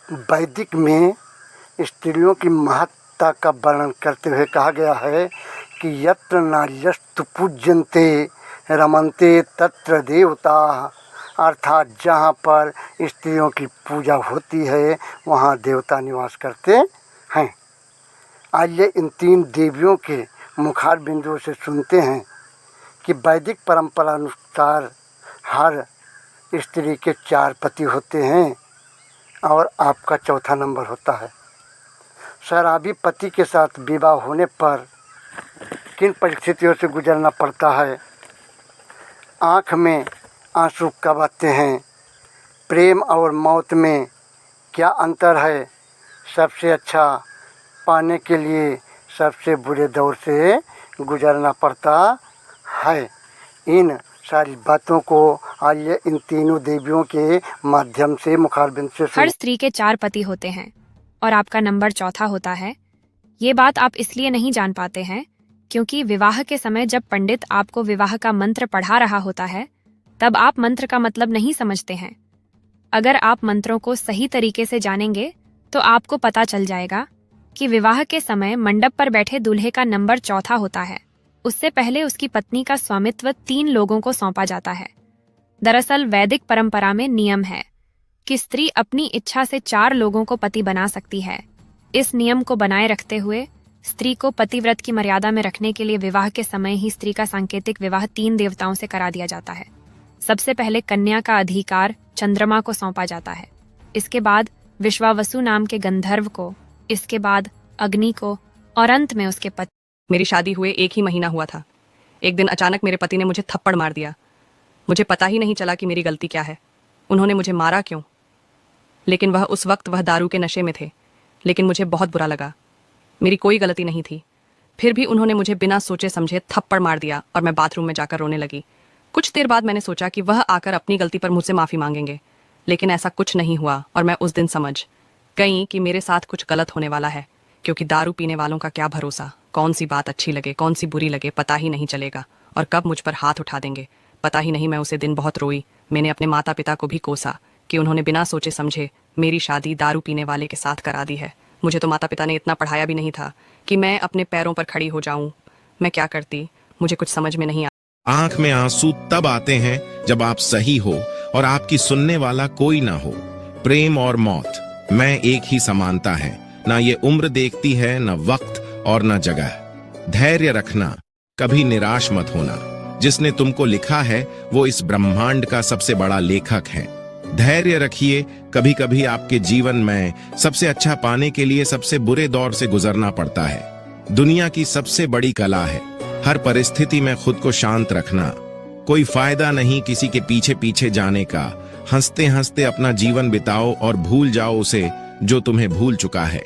वैदिक में स्त्रियों की महत्ता का वर्णन करते हुए कहा गया है कि यत्र नार्यस्तु पूज्यन्ते रमन्ते तत्र देवता, अर्थात जहाँ पर स्त्रियों की पूजा होती है वहाँ देवता निवास करते हैं। आइए इन 3 देवियों के मुखार बिंदुओं से सुनते हैं कि वैदिक परंपरा अनुसार हर स्त्री के 4 पति होते हैं और आपका चौथा नंबर होता है। शराबी पति के साथ विवाह होने पर किन परिस्थितियों से गुजरना पड़ता है? आँख में आंसू कब आते हैं? प्रेम और मौत में क्या अंतर है? सबसे अच्छा पाने के लिए सबसे बुरे दौर से गुजरना पड़ता है। इन सारी बातों को आइए इन तीनों देवियों के माध्यम से मुखारबिंद से हर स्त्री के 4 पति होते हैं और आपका नंबर चौथा होता है। ये बात आप इसलिए नहीं जान पाते हैं क्योंकि विवाह के समय जब पंडित आपको विवाह का मंत्र पढ़ा रहा होता है तब आप मंत्र का मतलब नहीं समझते हैं। अगर आप मंत्रों को सही तरीके से जानेंगे तो आपको पता चल जाएगा कि विवाह के समय मंडप पर बैठे दूल्हे का नंबर चौथा होता है। उससे पहले उसकी पत्नी का स्वामित्व 3 लोगों को सौंपा जाता है। दरअसल वैदिक परंपरा में नियम है कि स्त्री अपनी इच्छा से 4 लोगों को पति बना सकती है। इस नियम को बनाए रखते हुए स्त्री को पतिव्रत की मर्यादा में रखने के लिए विवाह के समय ही स्त्री का सांकेतिक विवाह 3 देवताओं से करा दिया जाता है। सबसे पहले कन्या का अधिकार चंद्रमा को सौंपा जाता है, इसके बाद विश्वावसु नाम के गंधर्व को, इसके बाद अग्नि को और अंत में उसके पति। मेरी शादी हुए 1 ही महीना हुआ था। एक दिन अचानक मेरे पति ने मुझे थप्पड़ मार दिया। मुझे पता ही नहीं चला कि मेरी गलती क्या है। उन्होंने मुझे मारा क्यों? लेकिन उस वक्त वह दारू के नशे में थे। लेकिन मुझे बहुत बुरा लगा। मेरी कोई गलती नहीं थी। फिर भी उन्होंने मुझे बिना सोचे समझे थप्पड़ मार दिया और मैं बाथरूम में जाकर रोने लगी। कुछ देर बाद मैंने सोचा कि वह आकर अपनी गलती पर मुझसे माफ़ी मांगेंगे, लेकिन ऐसा कुछ नहीं हुआ और मैं उस दिन समझ गई कि मेरे साथ कुछ गलत होने वाला है, क्योंकि दारू पीने वालों का क्या भरोसा, कौन सी बात अच्छी लगे कौन सी बुरी लगे पता ही नहीं चलेगा और कब मुझ पर हाथ उठा देंगे पता ही नहीं। मैं उसे दिन बहुत रोई। मैंने अपने माता पिता को भी कोसा कि उन्होंने बिना सोचे समझे मेरी शादी दारू पीने वाले के साथ करा दी है। मुझे तो माता पिता ने इतना पढ़ाया भी नहीं था कि मैं अपने पैरों पर खड़ी हो जाऊं। मैं क्या करती, मुझे कुछ समझ में नहीं आ। आंख में आंसू तब आते हैं जब आप सही हो और आपकी सुनने वाला कोई ना हो। प्रेम और मौत में एक ही समानता है, ना ये उम्र देखती है, ना वक्त और ना जगह। धैर्य रखना, कभी निराश मत होना। जिसने तुमको लिखा है वो इस ब्रह्मांड का सबसे बड़ा लेखक है। धैर्य रखिए। कभी कभी आपके जीवन में सबसे अच्छा पाने के लिए सबसे बुरे दौर से गुजरना पड़ता है। दुनिया की सबसे बड़ी कला है हर परिस्थिति में खुद को शांत रखना। कोई फायदा नहीं किसी के पीछे पीछे जाने का। हंसते हंसते अपना जीवन बिताओ और भूल जाओ उसे जो तुम्हें भूल चुका है।